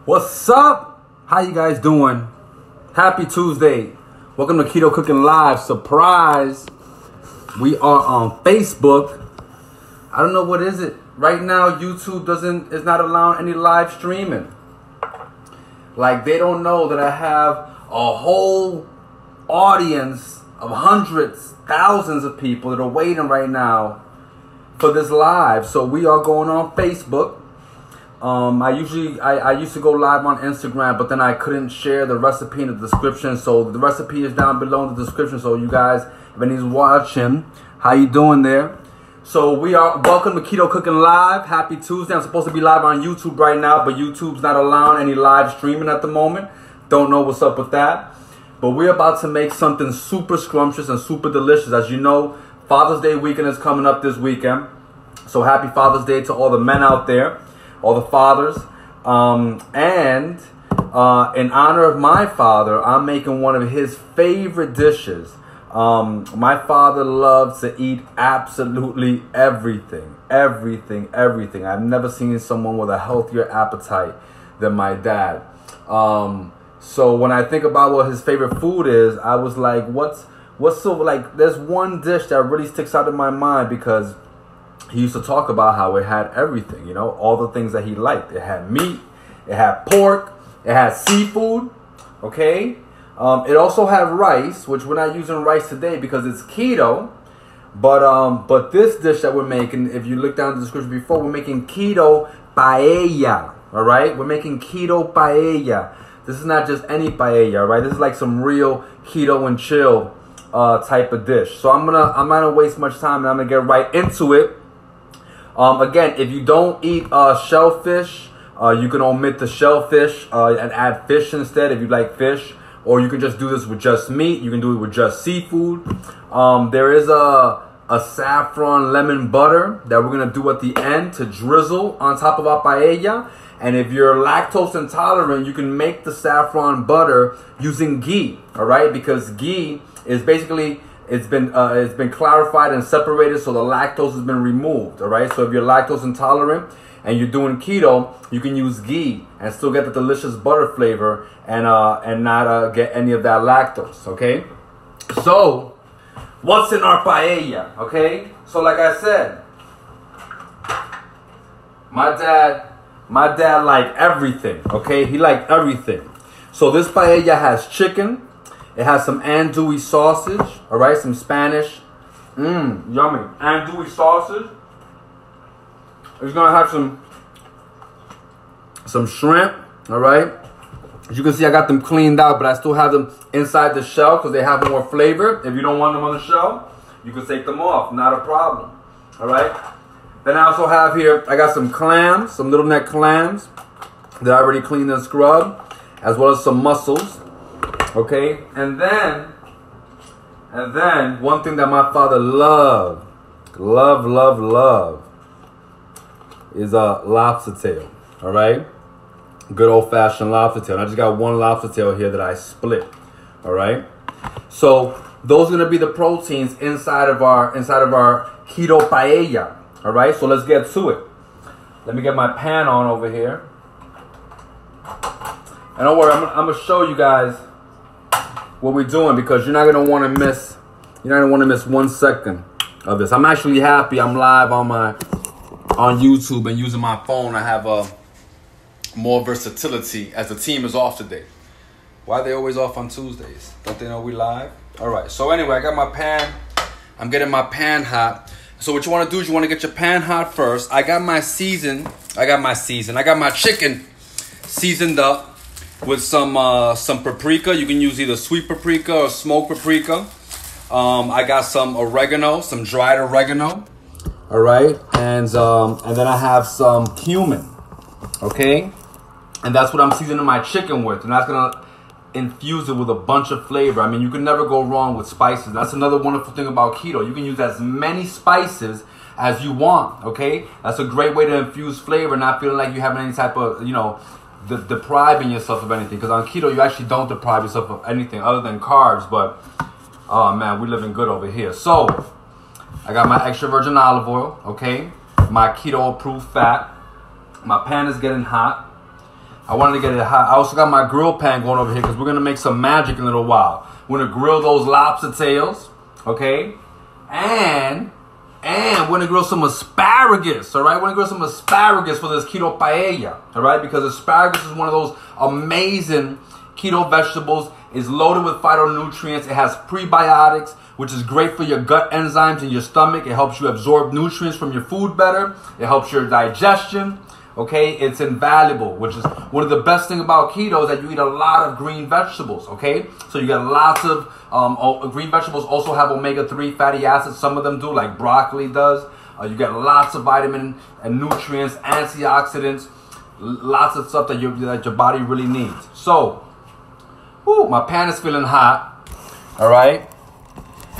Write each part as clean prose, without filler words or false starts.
What's up? How you guys doing? Happy Tuesday. Welcome to Keto Cooking Live. Surprise. We are on Facebook. I don't know what is it. Right now YouTube is not allowing any live streaming. Like they don't know that I have a whole audience of hundreds, thousands of people that are waiting right now for this live. So we are going on Facebook. I used to go live on Instagram, but then I couldn't share the recipe in the description. So the recipe is down below in the description. So you guys, if anybody's watching, how you doing there? So we are welcome to Keto Cooking Live. Happy Tuesday. I'm supposed to be live on YouTube right now, but YouTube's not allowing any live streaming at the moment. Don't know what's up with that. But we're about to make something super scrumptious and super delicious. As you know, Father's Day weekend is coming up this weekend. So happy Father's Day to all the men out there. All the fathers, and in honor of my father, I'm making one of his favorite dishes. My father loves to eat absolutely everything. I've never seen someone with a healthier appetite than my dad. So when I think about what his favorite food is, I was like, what's so, like, there's one dish that really sticks out in my mind because he used to talk about how it had everything, you know, all the things that he liked. It had meat, it had pork, it had seafood, okay? It also had rice, which we're not using rice today because it's keto. But this dish that we're making, if you look down the description before, we're making keto paella, all right? We're making keto paella. This is not just any paella, right? This is like some real keto and chill type of dish. So I'm not gonna waste much time and I'm gonna get right into it. Again, if you don't eat shellfish, you can omit the shellfish and add fish instead if you like fish. Or you can just do this with just meat. You can do it with just seafood. There is a saffron lemon butter that we're going to do at the end to drizzle on top of our paella. And if you're lactose intolerant, you can make the saffron butter using ghee, all right? Because ghee is basically... It's been clarified and separated, so the lactose has been removed. All right. So if you're lactose intolerant and you're doing keto, you can use ghee and still get the delicious butter flavor and not get any of that lactose. Okay. So what's in our paella? Okay. So like I said, my dad liked everything. Okay. He liked everything. So this paella has chicken. It has some andouille sausage, all right, some Spanish, yummy, andouille sausage. It's gonna have some shrimp, all right. As you can see, I got them cleaned out, but I still have them inside the shell because they have more flavor. If you don't want them on the shell, you can take them off, not a problem, all right. Then I also have here, I got some clams, some littleneck clams that I already cleaned and scrubbed, as well as some mussels. Okay, and then one thing that my father loved is a lobster tail. All right, good old fashioned lobster tail. And I just got one lobster tail here that I split. All right, so those are gonna be the proteins inside of our keto paella. All right, so let's get to it. Let me get my pan on over here, and don't worry, I'm gonna show you guys what we're doing because you're not gonna want to miss 1 second of this. I'm actually happy I'm live on YouTube and using my phone. I have more versatility as the team is off today. Why are they always off on Tuesdays? Don't they know we live? All right. So anyway, I got my pan. I'm getting my pan hot. So what you want to do is you want to get your pan hot first. I got my chicken seasoned up with some paprika. You can use either sweet paprika or smoked paprika. I got some oregano, some dried oregano. All right, and then I have some cumin. Okay, and that's what I'm seasoning my chicken with, and that's gonna infuse it with a bunch of flavor. I mean, you can never go wrong with spices. That's another wonderful thing about keto. You can use as many spices as you want. Okay, that's a great way to infuse flavor, not feeling like you have any type of, you know, depriving yourself of anything, because on keto you actually don't deprive yourself of anything other than carbs. But oh man, we're living good over here. So I got my extra virgin olive oil, okay, my keto approved fat. My pan is getting hot. I wanted to get it hot. I also got my grill pan going over here because we're going to make some magic in a little while. We're going to grill those lobster tails, okay? And we're going to grill some asparagus, all right? We're going to grill some asparagus for this keto paella, all right? Because asparagus is one of those amazing keto vegetables. It's loaded with phytonutrients. It has prebiotics, which is great for your gut enzymes in your stomach. It helps you absorb nutrients from your food better. It helps your digestion. Okay, it's invaluable, which is one of the best things about keto is that you eat a lot of green vegetables. Okay, so you get lots of green vegetables. Also have omega-3 fatty acids. Some of them do, like broccoli does. You get lots of vitamin and nutrients, antioxidants, lots of stuff that your body really needs. So, my pan is feeling hot. All right,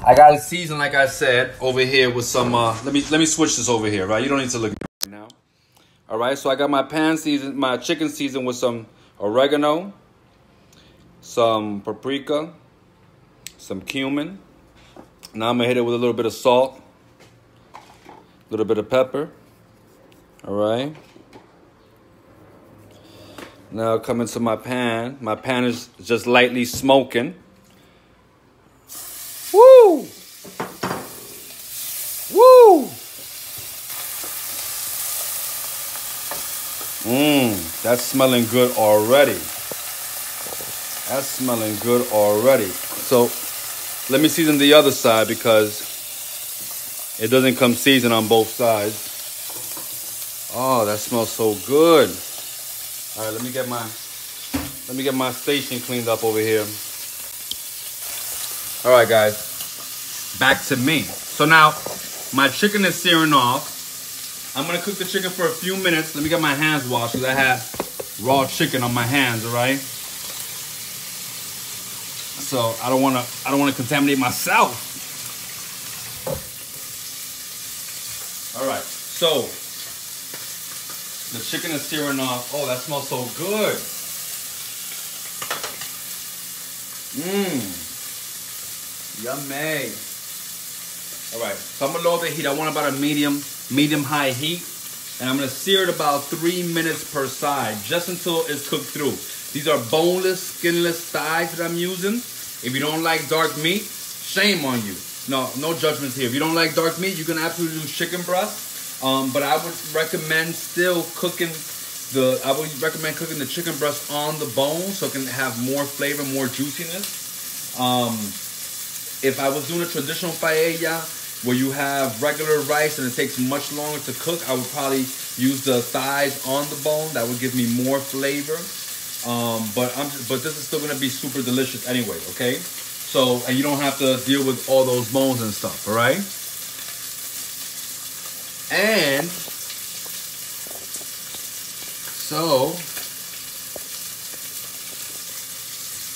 I got it seasoned, like I said, over here with some. Let me switch this over here. Right, you don't need to look at it right now. All right, so I got my pan seasoned, my chicken seasoned with some oregano, some paprika, some cumin. Now I'm gonna hit it with a little bit of salt, a little bit of pepper. All right. Now come into my pan. My pan is just lightly smoking. Woo! Woo! That's smelling good already. That's smelling good already. So let me season the other side because it doesn't come seasoned on both sides. Oh, that smells so good. All right, let me get my station cleaned up over here. All right, guys, back to me. So now my chicken is searing off. I'm gonna cook the chicken for a few minutes. Let me get my hands washed because I have raw chicken on my hands. All right. So I don't wanna contaminate myself. All right. So the chicken is searing off. Oh, that smells so good. Yummy. All right. So I'm gonna lower the heat. I want about a medium-high heat. And I'm going to sear it about 3 minutes per side, just until it's cooked through. These are boneless, skinless thighs that I'm using. If you don't like dark meat, shame on you. No judgments here. If you don't like dark meat, you can absolutely use chicken breast. But I would recommend cooking the chicken breast on the bone so it can have more flavor, more juiciness. If I was doing a traditional paella, where you have regular rice and it takes much longer to cook, I would probably use the thighs on the bone. That would give me more flavor. But this is still gonna be super delicious anyway, okay? So, and you don't have to deal with all those bones and stuff, all right? And so,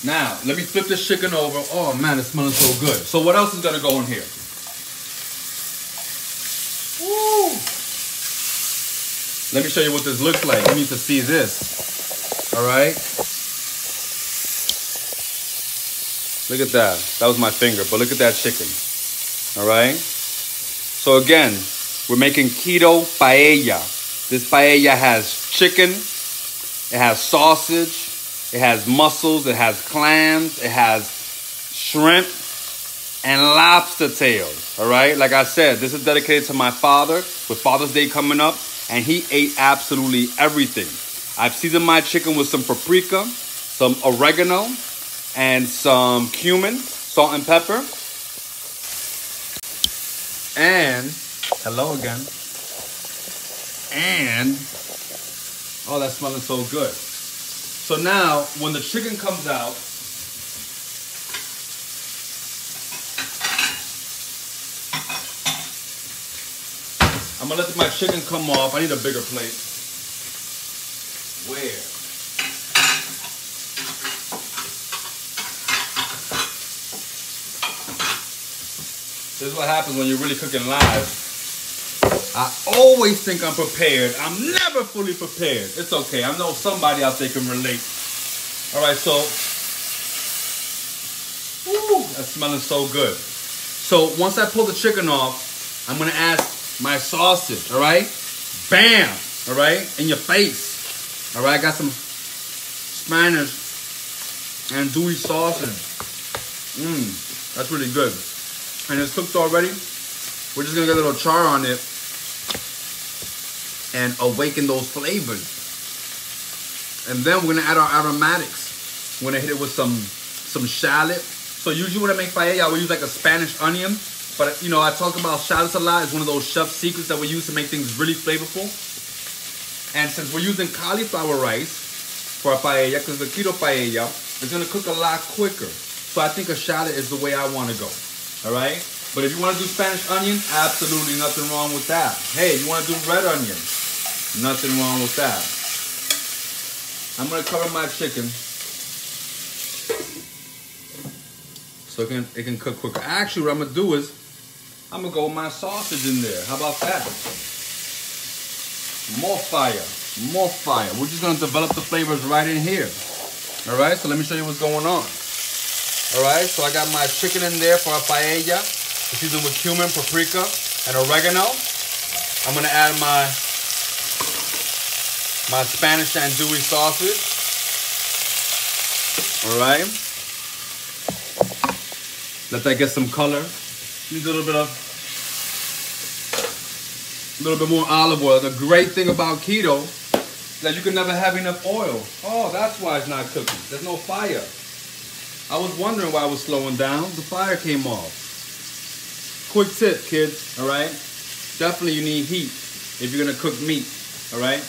now let me flip this chicken over. Oh man, it's smelling so good. So what else is gonna go in here? Woo! Let me show you what this looks like. You need to see this. All right. Look at that. That was my finger, but look at that chicken. All right. So again, we're making keto paella. This paella has chicken. It has sausage. It has mussels. It has clams. It has shrimp and lobster tails. All right. Like I said, this is dedicated to my father with Father's Day coming up, and he ate absolutely everything. I've seasoned my chicken with some paprika, some oregano, and some cumin, salt and pepper. And, hello again. And, oh, that's smelling so good. So now, when the chicken comes out, I'm gonna let my chicken come off. I need a bigger plate. Where? This is what happens when you're really cooking live. I always think I'm prepared. I'm never fully prepared. It's okay. I know somebody out there can relate. All right, so, woo, that's smelling so good. So once I pull the chicken off, I'm gonna add my sausage, all right? Bam, all right? In your face. All right, I got some Spanish andouille sausage. That's really good. And it's cooked already. We're just gonna get a little char on it and awaken those flavors. And then we're gonna add our aromatics. We're gonna hit it with some shallot. So usually when I make paella, we use like a Spanish onion. But you know, I talk about shallots a lot. It's one of those chef secrets that we use to make things really flavorful. And since we're using cauliflower rice for a paella, because the keto paella, it's gonna cook a lot quicker. So I think a shallot is the way I wanna go, all right? But if you wanna do Spanish onion, absolutely nothing wrong with that. Hey, you wanna do red onion, nothing wrong with that. I'm gonna cover my chicken so it can cook quicker. Actually, what I'm gonna do is, I'm gonna go with my sausage in there. How about that? More fire, more fire. We're just gonna develop the flavors right in here. All right, so let me show you what's going on. All right, so I got my chicken in there for a paella. It's seasoned with cumin, paprika, and oregano. I'm gonna add my Spanish andouille sausage. All right. Let that get some color. Needs a little bit more olive oil. The great thing about keto is that you can never have enough oil. Oh, that's why it's not cooking. There's no fire. I was wondering why I was slowing down. The fire came off. Quick tip, kids, all right? Definitely you need heat if you're gonna cook meat, all right?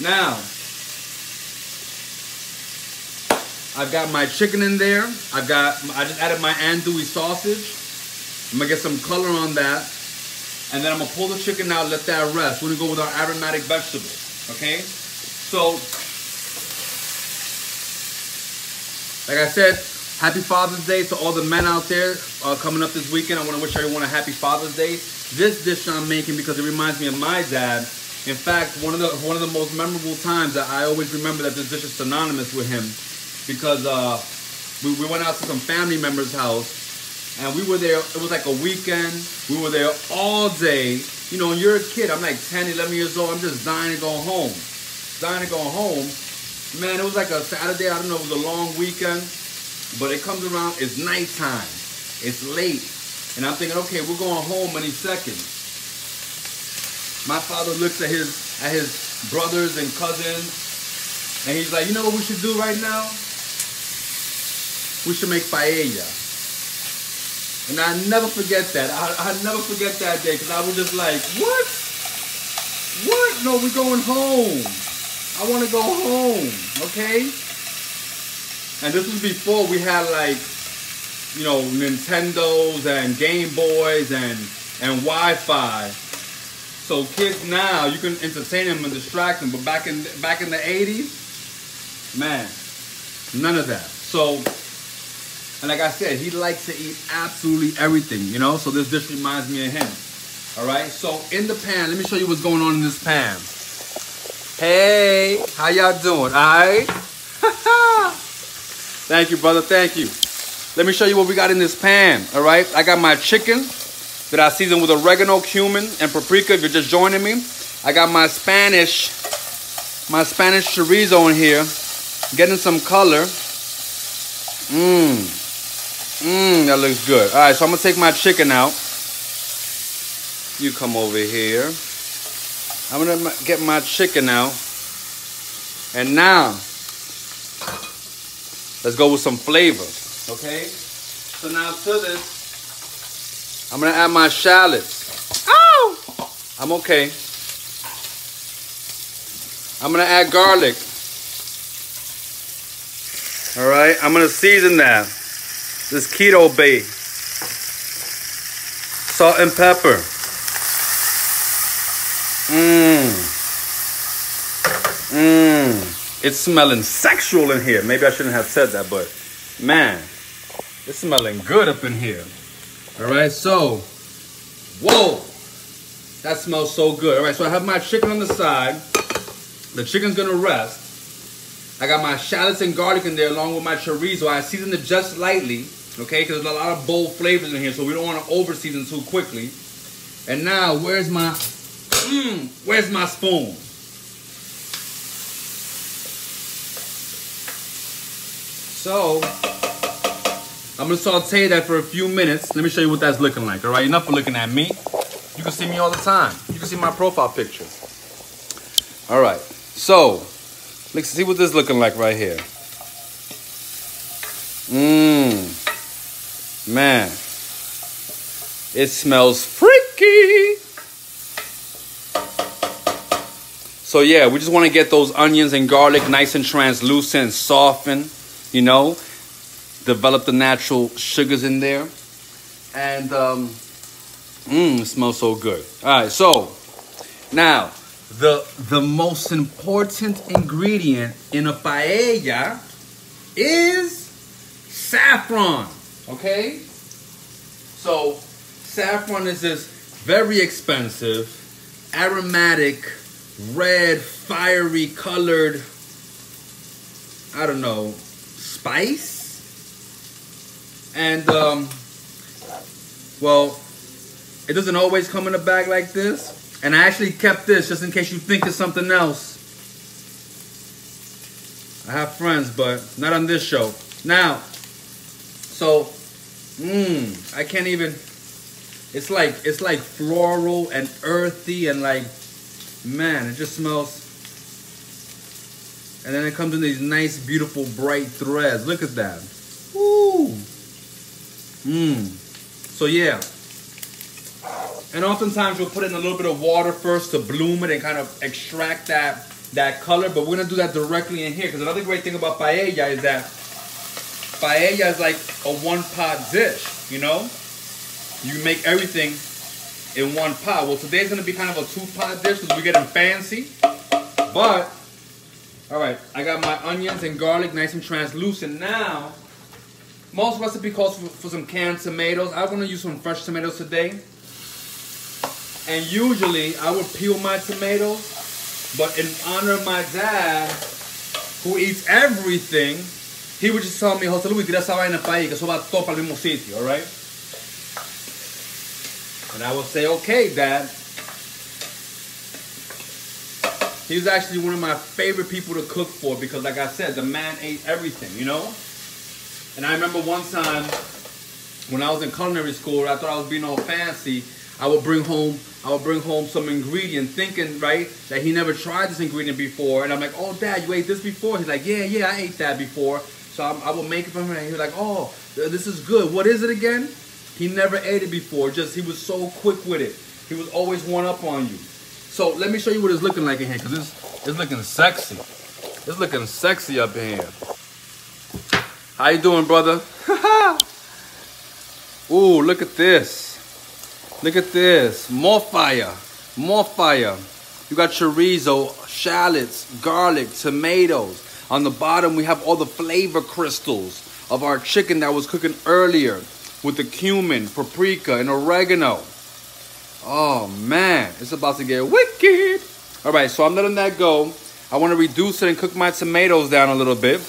Now, I've got my chicken in there. I just added my andouille sausage. I'm gonna get some color on that. And then I'm gonna pull the chicken out, let that rest. We're gonna go with our aromatic vegetables, okay? So, like I said, happy Father's Day to all the men out there coming up this weekend. I wanna wish everyone a happy Father's Day. This dish I'm making because it reminds me of my dad. In fact, one of the most memorable times that I always remember that this dish is synonymous with him, because we went out to some family members' house, and we were there. It was like a weekend. We were there all day. You know, when you're a kid, I'm like 10, 11 years old. I'm just dying to go home. Dying to go home. Man, it was like a Saturday. I don't know. It was a long weekend. But it comes around. It's nighttime. It's late. And I'm thinking, okay, we're going home any second. My father looks at his brothers and cousins. And he's like, you know what we should do right now? We should make paella. And I never forget that. I never forget that day, because I was just like, what? What? No, we're going home. I want to go home, okay? And this was before we had, like, you know, Nintendos and Game Boys and Wi-Fi. So kids now, you can entertain them and distract them. But back in the 80s, man, none of that. So, and like I said, he likes to eat absolutely everything, you know? So this dish reminds me of him. All right, so in the pan, let me show you what's going on in this pan. Hey, how y'all doing, all right? Thank you, brother, thank you. Let me show you what we got in this pan, all right? I got my chicken that I seasoned with oregano, cumin, and paprika, if you're just joining me. I got my Spanish chorizo in here, getting some color. That looks good. All right, so I'm gonna take my chicken out. You come over here. I'm gonna get my chicken out. And now, let's go with some flavor, okay? So now to this, I'm gonna add my shallots. Oh! I'm okay. I'm gonna add garlic. All right, I'm gonna season that. This keto base. Salt and pepper. It's smelling sexual in here. Maybe I shouldn't have said that, but man, it's smelling good up in here. All right, so, whoa, that smells so good. All right, so I have my chicken on the side. The chicken's gonna rest. I got my shallots and garlic in there along with my chorizo. I seasoned it just lightly, okay, because there's a lot of bold flavors in here, so we don't want to over season too quickly. And now, where's my spoon? So I'm gonna saute that for a few minutes. Let me show you what that's looking like. All right, enough of looking at me. You can see me all the time. You can see my profile picture. All right, so let's see what this is looking like right here. Man, it smells freaky. So yeah, we just want to get those onions and garlic nice and translucent and soften, you know, develop the natural sugars in there. And it smells so good. All right, so now the most important ingredient in a paella is saffron. Okay? So saffron is this very expensive, aromatic, red, fiery colored, I don't know, spice. And well, it doesn't always come in a bag like this. And I actually kept this just in case you think it's something else. I have friends, but not on this show. Now, so, I can't even, it's like floral and earthy and like, man, it just smells. And then it comes in these nice, beautiful, bright threads. Look at that. Woo. So yeah. And oftentimes we'll put in a little bit of water first to bloom it and kind of extract that color. But we're gonna do that directly in here, because another great thing about paella is that paella is like a one-pot dish, you know? You make everything in one pot. Well, today's gonna be kind of a two-pot dish because we're getting fancy. But, all right, I got my onions and garlic nice and translucent. Now, most recipe calls for some canned tomatoes. I'm gonna use some fresh tomatoes today. And usually I would peel my tomatoes, but in honor of my dad, who eats everything, he would just tell me, José Luis, tira esa vaina para ahí, que eso va todo para el mismo sitio, all right? And I would say, okay, Dad. He was actually one of my favorite people to cook for because, like I said, the man ate everything, you know? And I remember one time when I was in culinary school, I thought I was being all fancy. I would bring home some ingredient, thinking, right, that he never tried this ingredient before. And I'm like, oh, Dad, you ate this before? He's like, yeah, I ate that before. So I would make it for him, and he was like, oh, this is good. What is it again? He never ate it before. Just, he was so quick with it. He was always one up on you. So let me show you what it's looking like in here, because it's looking sexy. It's looking sexy up in here. How you doing, brother? Ooh, look at this. Look at this. More fire. More fire. You got chorizo, shallots, garlic, tomatoes. On the bottom, we have all the flavor crystals of our chicken that was cooking earlier with the cumin, paprika, and oregano. Oh, man. It's about to get wicked. All right, so I'm letting that go. I want to reduce it and cook my tomatoes down a little bit.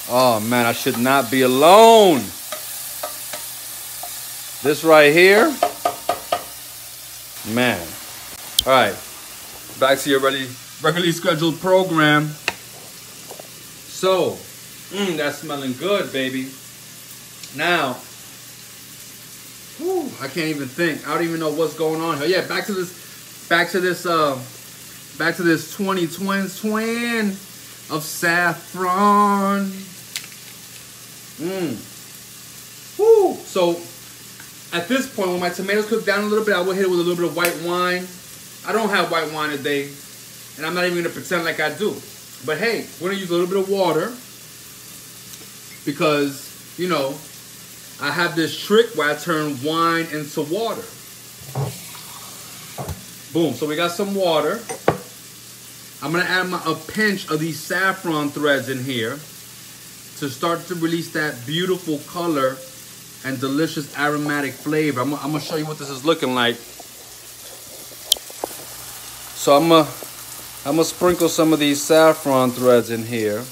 Oh, man, I should not be alone. This right here, man. All right, back to your regularly scheduled program. So, that's smelling good, baby. Now, I can't even think. I don't even know what's going on here. Yeah, back to this 20 twin of saffron. So, at this point, when my tomatoes cook down a little bit, I will hit it with a little bit of white wine. I don't have white wine today, and I'm not even gonna pretend like I do. But hey, we're gonna use a little bit of water because, you know, I have this trick where I turn wine into water. Boom, so we got some water. I'm gonna add a pinch of these saffron threads in here to start to release that beautiful color and delicious aromatic flavor. I'm gonna show you what this is looking like. So I'm gonna sprinkle some of these saffron threads in here.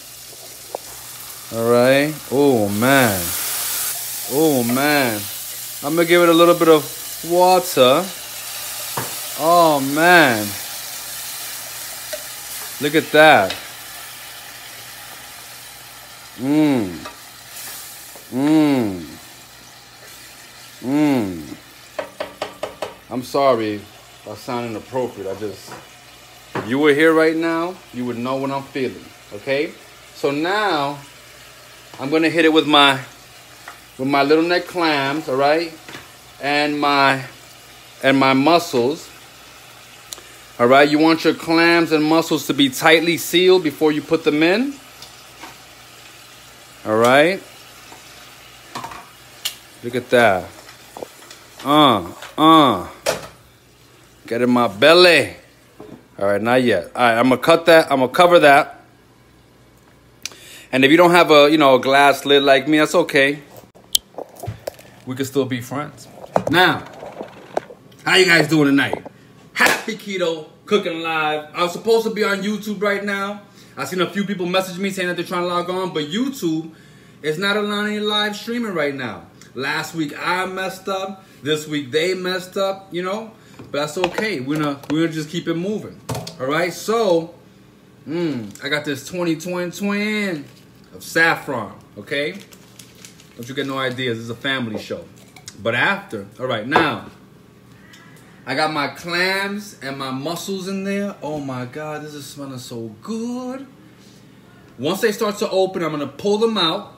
All right. Oh man. Oh man. I'm gonna give it a little bit of water. Oh man. Look at that. Mmm. Mmm. Mmm. I'm sorry if I sound inappropriate. If you were here right now, you would know what I'm feeling. Okay? So now I'm gonna hit it with my littleneck clams, all right? And my mussels. All right, you want your clams and mussels to be tightly sealed before you put them in. All right. Look at that. Get in my belly. All right, not yet. All right, I'm gonna cut that. I'm gonna cover that. And if you don't have a glass lid like me, that's okay. We can still be friends. Now, how you guys doing tonight? Happy Keto Cooking Live. I was supposed to be on YouTube right now. I've seen a few people message me saying that they're trying to log on, but YouTube is not allowing any live streaming right now. Last week I messed up. This week they messed up, but that's okay. We're gonna just keep it moving. All right. So, I got this 20 of Saffron. Okay. Don't you get no ideas? This is a family show. But after, all right, now I got my clams and my mussels in there. Oh my God, this is smelling so good. Once they start to open, I'm gonna pull them out.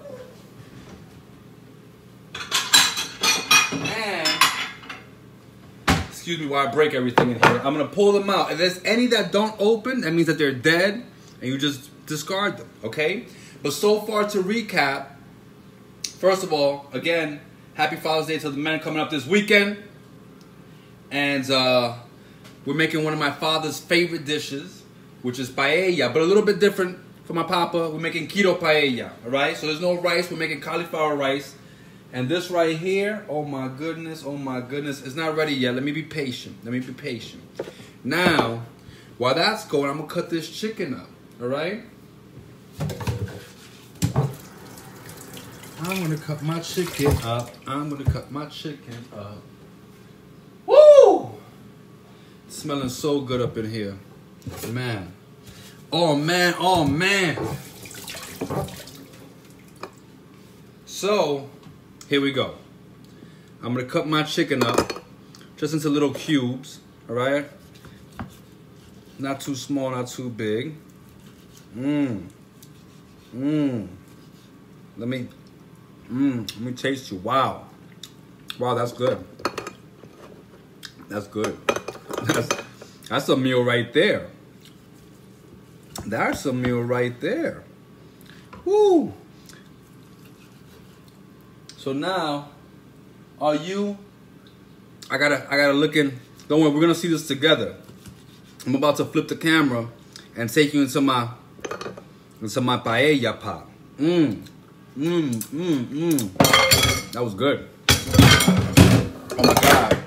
And, excuse me while I break everything in here. I'm gonna pull them out. If there's any that don't open, that means that they're dead and you just discard them, okay? But so far to recap, first of all, again, happy Father's Day to the men coming up this weekend. And we're making one of my father's favorite dishes, which is paella, but a little bit different from my papa. We're making keto paella, all right? So there's no rice. We're making cauliflower rice. And this right here, oh my goodness, it's not ready yet. Let me be patient. Now, while that's going, I'm going to cut this chicken up, all right? I'm going to cut my chicken up. Woo! It's smelling so good up in here. Man. Oh, man. So, here we go. I'm going to cut my chicken up just into little cubes, all right? Not too small, not too big. Let me taste you. Wow, that's good. That's good. That's a meal right there. That's a meal right there. Woo! So now, I gotta look in. Don't worry, we're gonna see this together. I'm about to flip the camera and take you into my paella pot. That was good.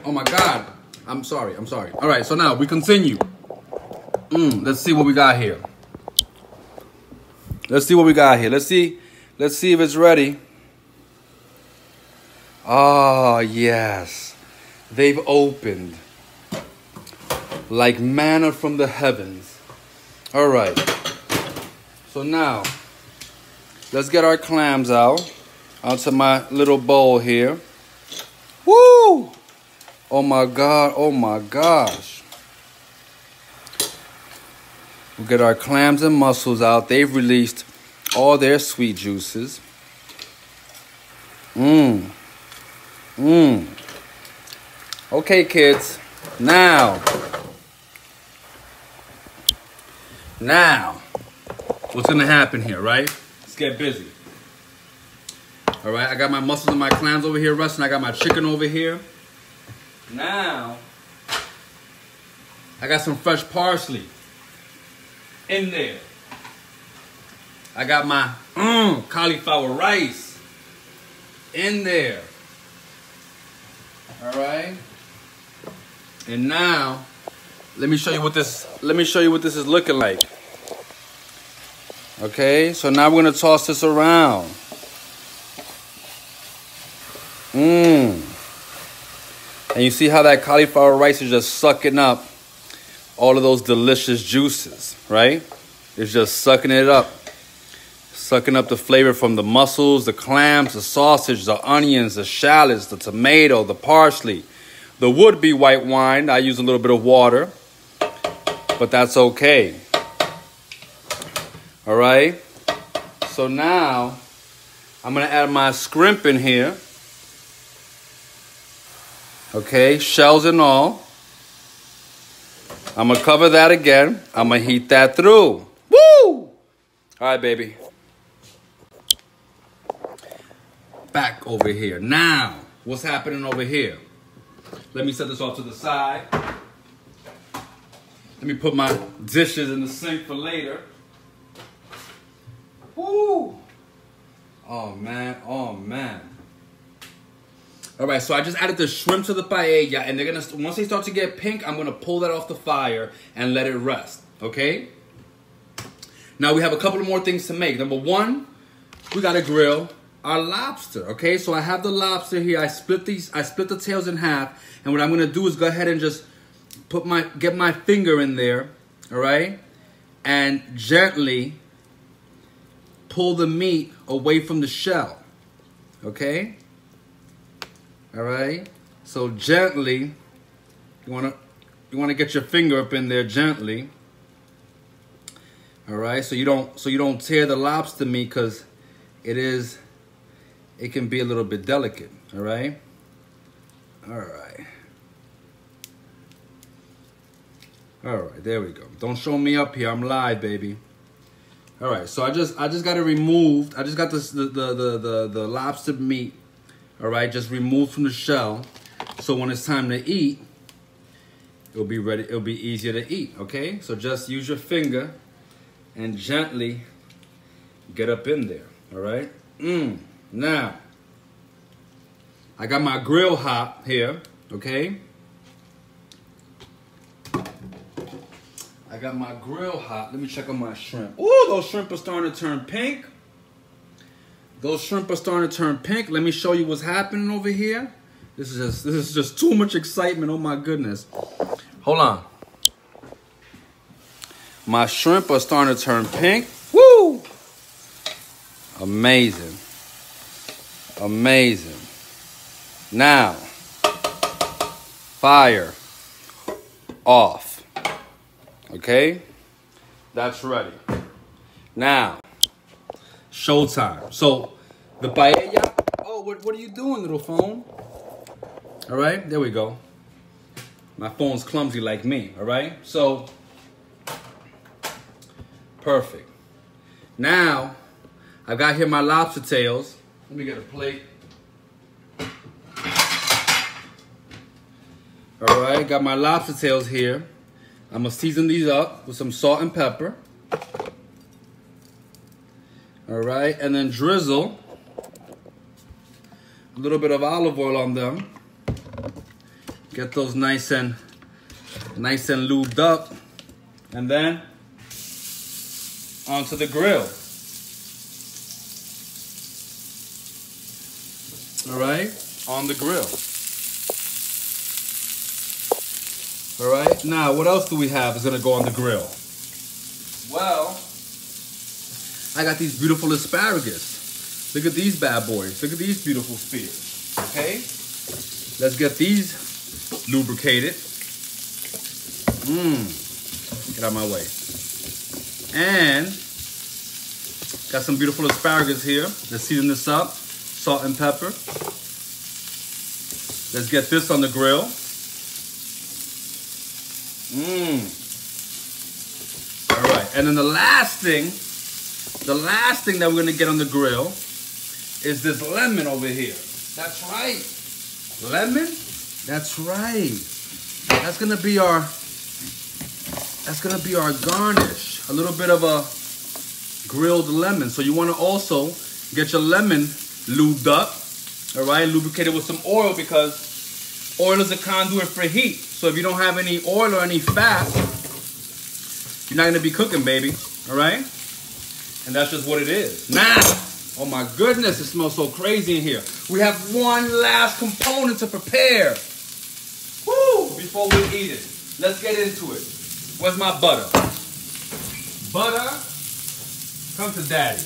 Oh my God. I'm sorry. All right, so now we continue. Let's see what we got here. Let's see if it's ready. Oh, yes. They've opened like manna from the heavens. All right. So now, let's get our clams out onto my little bowl here. Woo! Oh my gosh. We'll get our clams and mussels out. They've released all their sweet juices. Okay, kids. Now, what's gonna happen here, right? Let's get busy. All right, I got my mussels and my clams over here resting. I got my chicken over here. Now, I got some fresh parsley in there. I got my cauliflower rice in there. All right. And now, let me show you what this is looking like. Okay, so now we're gonna toss this around. And you see how that cauliflower rice is just sucking up all of those delicious juices, right? It's just sucking it up. Sucking up the flavor from the mussels, the clams, the sausage, the onions, the shallots, the tomato, the parsley. The would-be white wine, I use a little bit of water, but that's okay. All right? So now, I'm going to add my scrimp in here. Okay, shells and all. I'm going to cover that again. I'm going to heat that through. Woo! All right, baby. Back over here. Now, what's happening over here? Let me set this off to the side. Let me put my dishes in the sink for later. Woo! Oh, man. Oh, man. All right, so I just added the shrimp to the paella, and they're gonna, once they start to get pink, I'm gonna pull that off the fire and let it rest, okay? Now we have a couple of more things to make. Number one, we gotta grill our lobster, okay? So I have the lobster here. I split the tails in half, and what I'm gonna do is go ahead and just get my finger in there, all right? And gently pull the meat away from the shell, okay? All right, so gently, you wanna get your finger up in there gently. All right, so you don't tear the lobster meat, because it can be a little bit delicate. All right, there we go. Don't show me up here. I'm live, baby. All right, so I just got it removed. I just got the lobster meat. All right, just removed from the shell. So when it's time to eat, it'll be ready. It'll be easier to eat, okay? So just use your finger and gently get up in there, all right? Now, I got my grill hot here, okay? I got my grill hot. Let me check on my shrimp. Ooh, those shrimp are starting to turn pink. Those shrimp are starting to turn pink. Let me show you what's happening over here. This is just too much excitement. Oh my goodness. Hold on. My shrimp are starting to turn pink. Woo! Amazing. Amazing. Now, fire off. Okay? That's ready. Now, showtime. So, the paella. Oh, what are you doing, little phone? All right, there we go. My phone's clumsy like me, all right? So, perfect. Now, I've got here my lobster tails. Let me get a plate. All right, got my lobster tails here. I'm gonna season these up with some salt and pepper. All right, and then drizzle a little bit of olive oil on them. Get those nice and lubed up, and then onto the grill. All right, on the grill. All right, now what else do we have is gonna go on the grill? Well, I got these beautiful asparagus. Look at these bad boys. Look at these beautiful spears. Okay? Let's get these lubricated. Get out of my way. And got some beautiful asparagus here. Let's season this up. Salt and pepper. Let's get this on the grill. All right. And then the last thing that we're gonna get on the grill is this lemon over here. That's right. Lemon? That's right. That's gonna be our garnish. A little bit of a grilled lemon. So you wanna also get your lemon lubed up, all right, lubricated with some oil, because oil is a conduit for heat. So if you don't have any oil or any fat, you're not gonna be cooking, baby, all right? And that's just what it is. Now, oh my goodness, it smells so crazy in here. We have one last component to prepare. Woo! Before we eat it. Let's get into it. Where's my butter? Butter, come to daddy.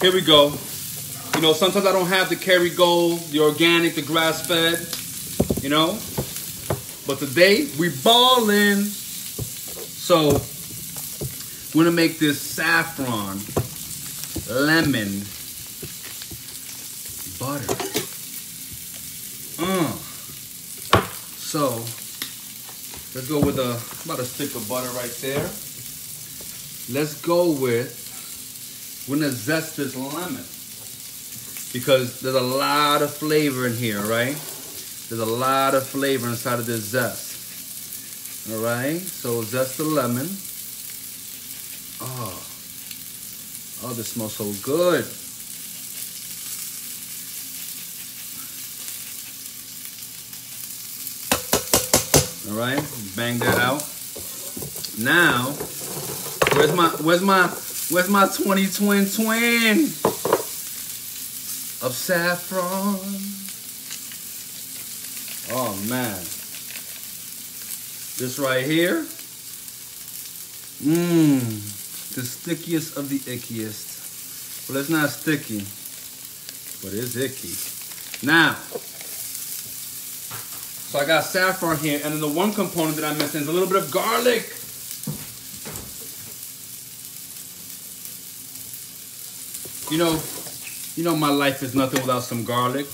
here we go. You know, sometimes I don't have the Kerrygold, the organic, the grass-fed, you know. But today, we ballin'. So, we're gonna make this saffron lemon butter. So, let's go with about a stick of butter right there. Let's go with, we're gonna zest this lemon because there's a lot of flavor in here, right? There's a lot of flavor inside of this zest. All right, so zest the lemon. Oh, this smells so good. All right, bang that out. Now, where's my 20 twin of saffron? Oh man, this right here, the stickiest of the ickiest. Well, it's not sticky, but it's icky. Now, so I got saffron here, and then the one component that I mentioned is a little bit of garlic. You know my life is nothing without some garlic.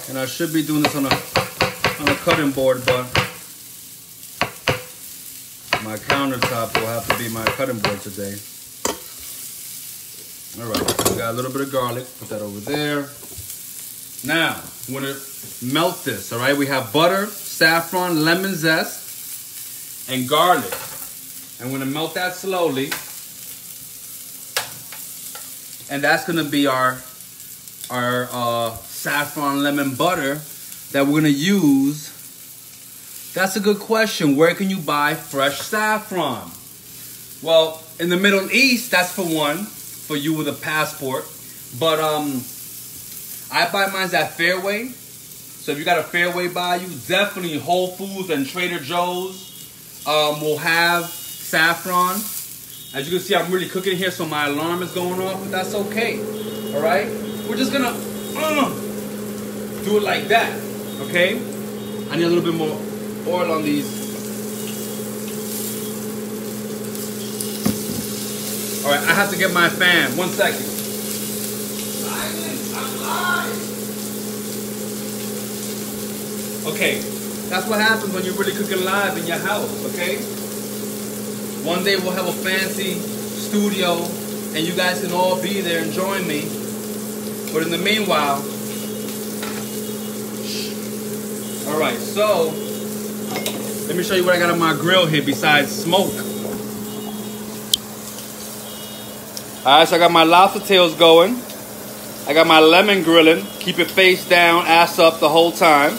And I should be doing this on a cutting board, but my countertop will have to be my cutting board today. All right, we got a little bit of garlic. Put that over there. Now, we're gonna melt this, all right? We have butter, saffron, lemon zest, and garlic. And we're gonna melt that slowly. And that's gonna be our saffron lemon butter that we're gonna use. That's a good question. Where can you buy fresh saffron? Well, in the Middle East, that's for one, for you with a passport. But I buy mine at Fairway. So if you got a Fairway by you, definitely Whole Foods and Trader Joe's will have saffron. As you can see, I'm really cooking here, so my alarm is going off, but that's okay. All right? We're just gonna do it like that, okay? I need a little bit more oil on these. All right, I have to get my fan. 1 second. I'm live. Okay, that's what happens when you're really cooking live in your house, okay? One day we'll have a fancy studio and you guys can all be there and join me. But in the meanwhile, all right, so let me show you what I got on my grill here besides smoke. All right, so I got my lobster tails going. I got my lemon grilling. Keep it face down, ass up the whole time.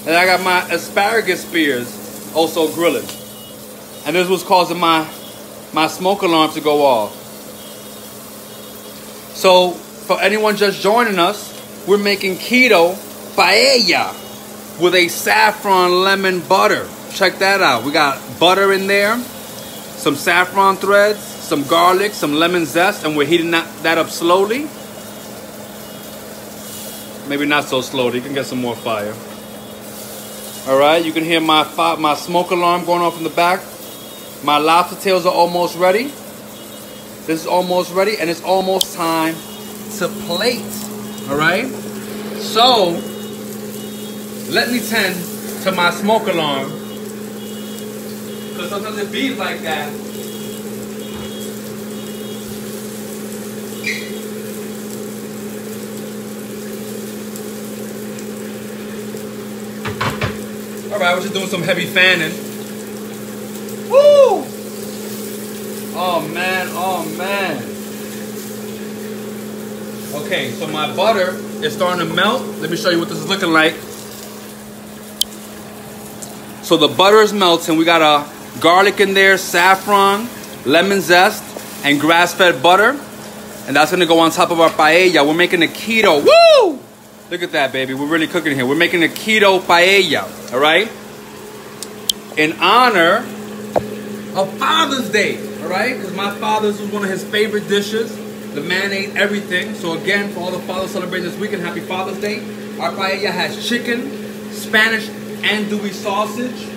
And I got my asparagus spears also grilling. And this was causing my smoke alarm to go off. So, for anyone just joining us, we're making keto paella with a saffron lemon butter. Check that out. We got butter in there, some saffron threads, some garlic, some lemon zest, and we're heating that up slowly. Maybe not so slowly. You can get some more fire. All right, you can hear my smoke alarm going off in the back. My lobster tails are almost ready. This is almost ready, and it's almost time to plate. All right? So, let me tend to my smoke alarm, because sometimes it beeps like that. All right, we're just doing some heavy fanning. Woo! Oh man, oh man. Okay, so my butter is starting to melt. Let me show you what this is looking like. So the butter is melting. We got a garlic in there, saffron, lemon zest, and grass-fed butter. And that's gonna go on top of our paella. We're making a keto. Woo! Look at that, baby. We're really cooking here. We're making a keto paella, all right? In honor of Father's Day, all right? Because my father's was one of his favorite dishes. the marinade, everything. So again, for all the fathers celebrating this weekend, happy Father's Day. Our paella has chicken, Spanish andouille sausage.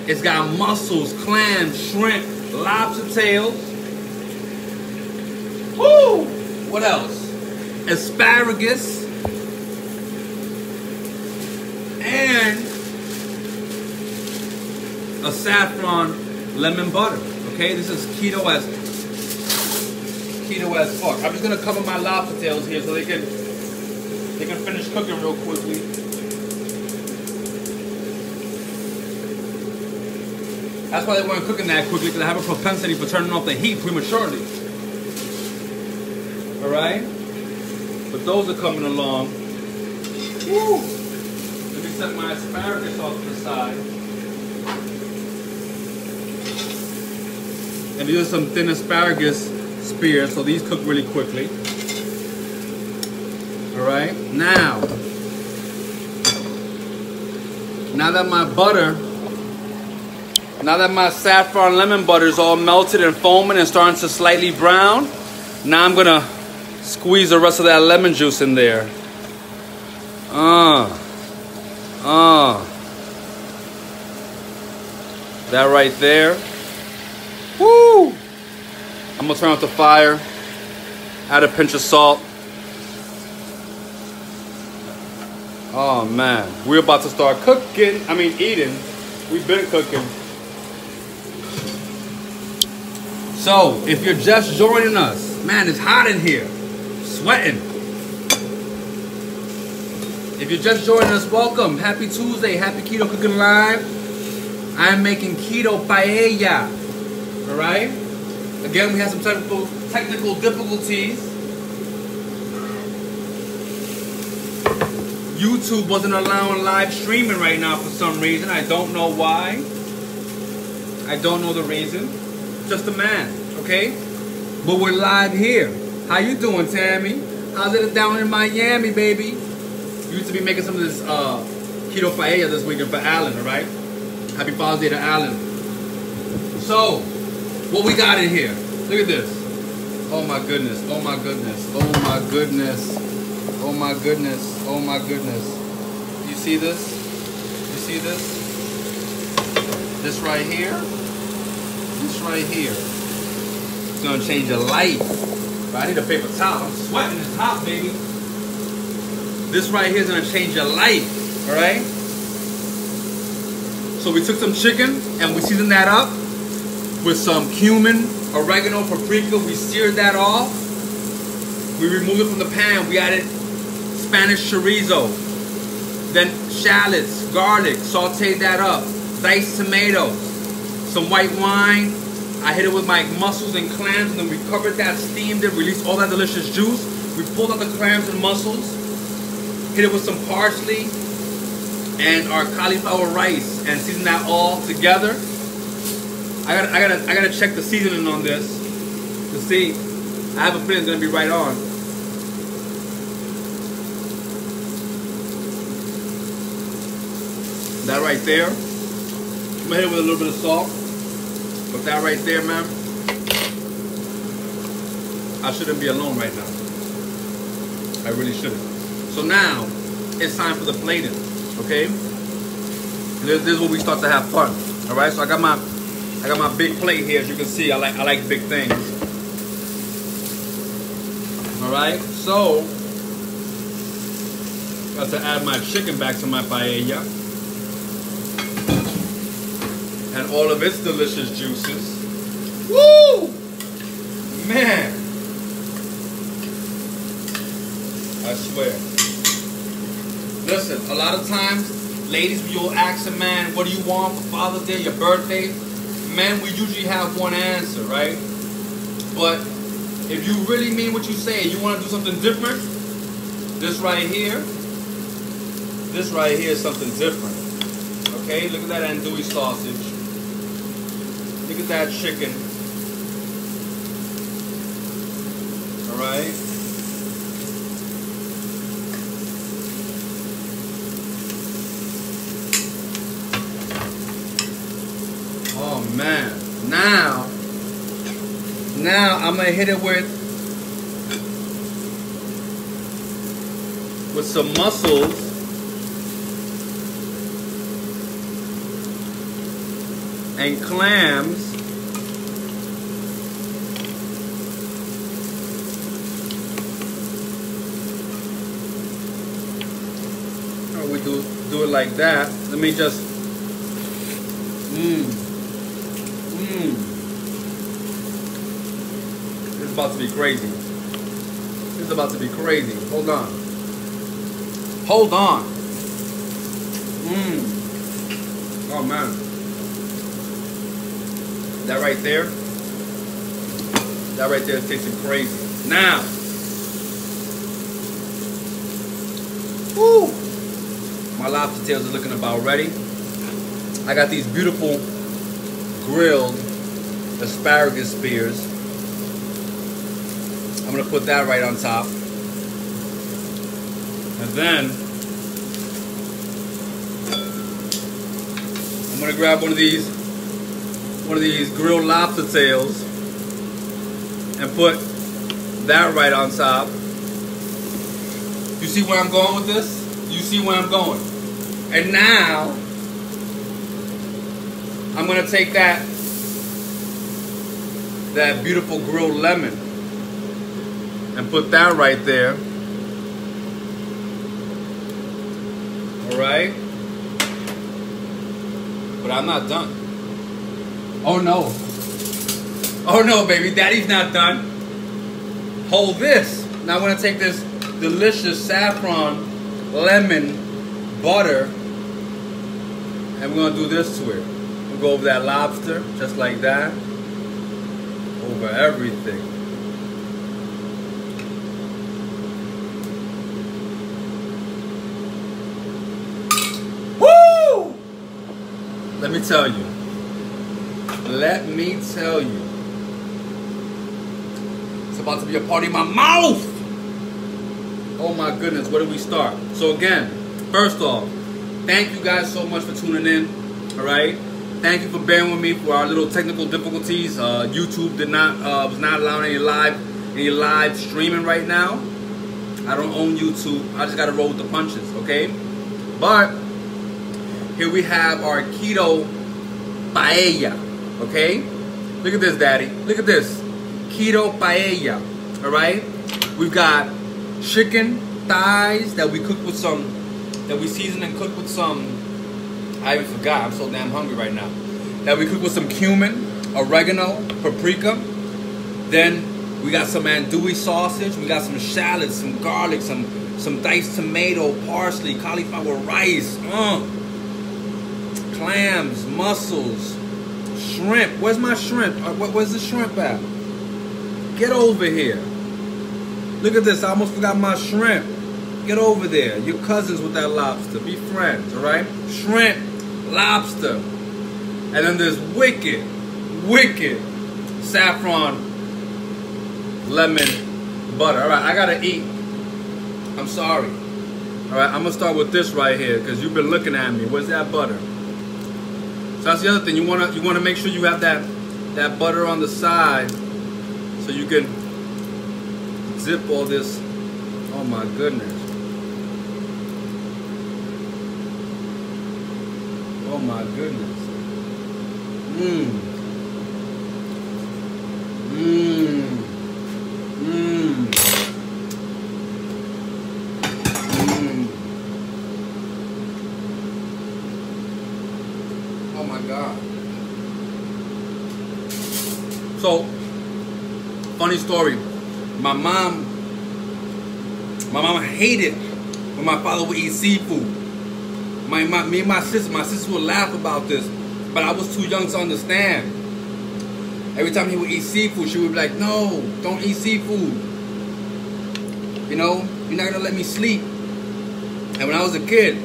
It's got mussels, clams, shrimp, lobster tails. Woo! What else? Asparagus. And a saffron lemon butter. Okay, this is keto as fuck. I'm just gonna cover my lobster tails here so they can finish cooking real quickly. That's why they weren't cooking that quickly, because I have a propensity for turning off the heat prematurely. All right, but those are coming along. Woo! Let me set my asparagus off to the side. And these are some thin asparagus spears, so these cook really quickly. All right, now that my saffron lemon butter is all melted and foaming and starting to slightly brown, now I'm gonna squeeze the rest of that lemon juice in there. That right there. Woo! I'm gonna turn off the fire, add a pinch of salt. Oh man, we're about to start cooking. I mean eating. We've been cooking. So, if you're just joining us, man, it's hot in here. Sweating. If you're just joining us, welcome. Happy Tuesday. Happy Keto Cooking Live. I'm making keto paella. All right? Again, we had some technical difficulties. YouTube wasn't allowing live streaming right now for some reason. I don't know why. I don't know the reason. Just a man, okay? But we're live here. How you doing, Tammy? How's it down in Miami, baby? You used to be making some of this keto paella this weekend for Alan, all right? Happy Father's Day to Alan. So, what we got in here? Look at this. Oh my goodness, oh my goodness, oh my goodness, oh my goodness, oh my goodness. You see this? You see this? This right here? This right here. It's gonna change your life. But I need a paper towel. I'm sweating this hot, baby. This right here is gonna change your life, all right? So we took some chicken and we seasoned that up with some cumin, oregano, paprika. We seared that off. We removed it from the pan. We added Spanish chorizo, then shallots, garlic, sauteed that up, diced tomatoes, some white wine. I hit it with my mussels and clams, and then we covered that, steamed it, released all that delicious juice. We pulled out the clams and mussels, hit it with some parsley and our cauliflower rice, and season that all together. I gotta check the seasoning on this to see. I have a feeling it's gonna be right on. That right there. I'm gonna hit it with a little bit of salt. But that right there, man, I shouldn't be alone right now. I really shouldn't. So now it's time for the plating, okay? This is where we start to have fun. All right. So I got my big plate here. As you can see, I like big things. All right. So got to add my chicken back to my paella. And all of its delicious juices. Woo! Man! I swear. Listen, a lot of times, ladies, you'll ask a man, what do you want for Father's Day, your birthday? Men, we usually have one answer, right? But if you really mean what you say, you want to do something different, this right here is something different. Okay, look at that andouille sausage. Look at that chicken. All right. Oh man. Now I'm gonna hit it with some mussels. And clams. Or we do it like that. Let me just This is about to be crazy. This is about to be crazy. Hold on. Hold on. Oh man. That right there is tasting crazy. Now, woo, my lobster tails are looking about ready. I got these beautiful grilled asparagus spears. I'm gonna put that right on top. And then I'm gonna grab one of these grilled lobster tails and put that right on top. You see where I'm going with this? You see where I'm going? And now I'm gonna take that beautiful grilled lemon and put that right there. All right? But I'm not done. Oh no. Oh no, baby, daddy's not done. Hold this. Now I'm gonna take this delicious saffron lemon butter and we're gonna do this to it. We'll go over that lobster, just like that. Over everything. Woo! Let me tell you. Let me tell you. It's about to be a party in my mouth. Oh my goodness, where do we start? So again, first off, thank you guys so much for tuning in. Alright? Thank you for bearing with me for our little technical difficulties. YouTube was not allowing any live streaming right now. I don't own YouTube. I just gotta roll with the punches, okay? But here we have our keto paella. Okay? Look at this, daddy. Look at this. Keto paella. Alright? We've got chicken thighs that we season and cook with some, I even forgot, I'm so damn hungry right now. That we cook with some cumin, oregano, paprika. Then we got some andouille sausage. We got some shallots, some garlic, some diced tomato, parsley, cauliflower rice. Clams, mussels, shrimp. Where's my shrimp? Where's the shrimp at? Get over here. Look at this. I almost forgot my shrimp. Get over there. You're cousins with that lobster. Be friends, all right? Shrimp, lobster. And then there's wicked saffron lemon butter. All right, I got to eat. I'm sorry. All right, I'm going to start with this right here because you've been looking at me. Where's that butter? So that's the other thing. You want to make sure you have that butter on the side so you can zip all this. Oh my goodness. Oh my goodness. Oh my God. So, funny story. My mom hated when my father would eat seafood. Me and my sister would laugh about this, but I was too young to understand. Every time he would eat seafood, she would be like, no, don't eat seafood. You know, you're not gonna let me sleep. And when I was a kid,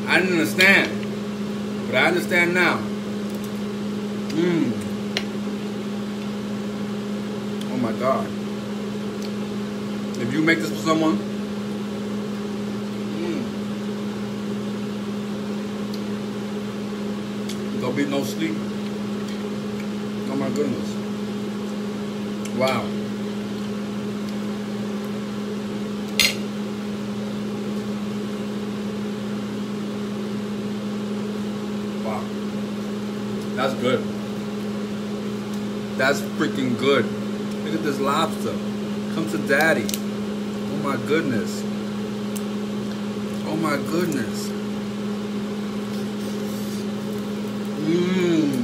I didn't understand. But I understand now. Oh my God. If you make this for someone, there'll be no sleep. Oh my goodness. Wow. Wow. That's good. That's freaking good. Look at this lobster. Come to daddy. Oh my goodness. Oh my goodness. Mmm.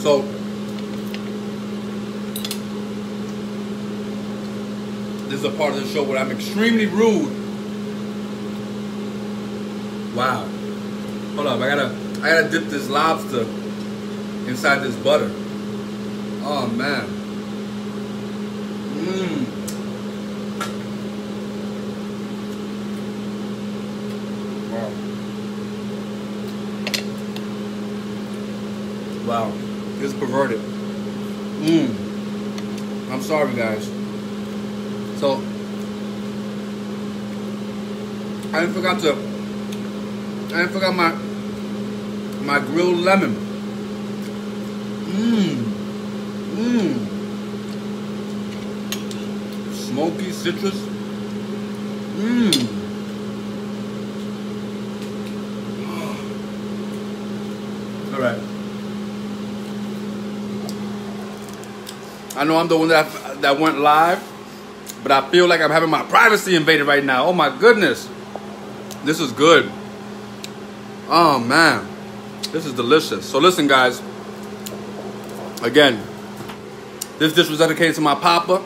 So, this is a part of the show where I'm extremely rude. Wow. Hold up, I gotta dip this lobster inside this butter. Oh man. Mmm. Wow. Wow. This is perverted. I'm sorry, guys. So I forgot my grilled lemon. Smoky citrus. All right. I know I'm the one that went live, but I feel like I'm having my privacy invaded right now. Oh my goodness. This is good. Oh man. This is delicious. So listen, guys. Again, this dish was dedicated to my papa,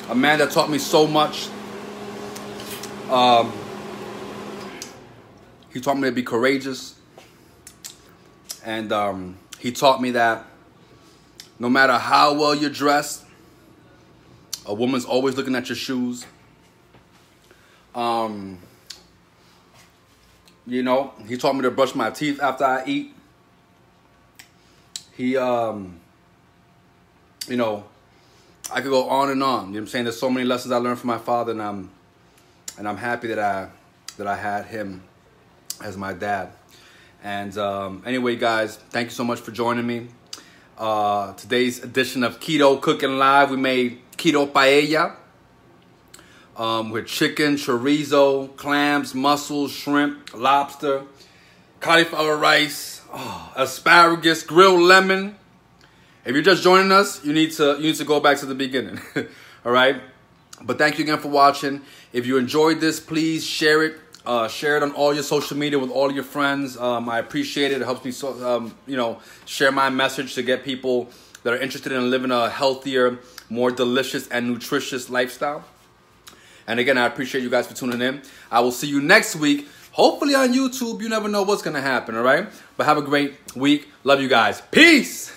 a man that taught me so much. He taught me to be courageous. And he taught me that no matter how well you're dressed, a woman's always looking at your shoes. You know, he taught me to brush my teeth after I eat. He, you know, I could go on and on. You know what I'm saying? There's so many lessons I learned from my father, and I'm happy that I had him as my dad. And anyway, guys, thank you so much for joining me. Today's edition of Keto Cooking Live, we made keto paella with chicken, chorizo, clams, mussels, shrimp, lobster, cauliflower rice, asparagus, grilled lemon. If you're just joining us, you need to go back to the beginning. All right. But thank you again for watching. If you enjoyed this, please share it. Share it on all your social media with all your friends. I appreciate it. It helps me, you know, share my message to get people that are interested in living a healthier, more delicious and nutritious lifestyle. And again, I appreciate you guys for tuning in. I will see you next week, hopefully on YouTube. You never know what's going to happen, all right? But have a great week. Love you guys. Peace.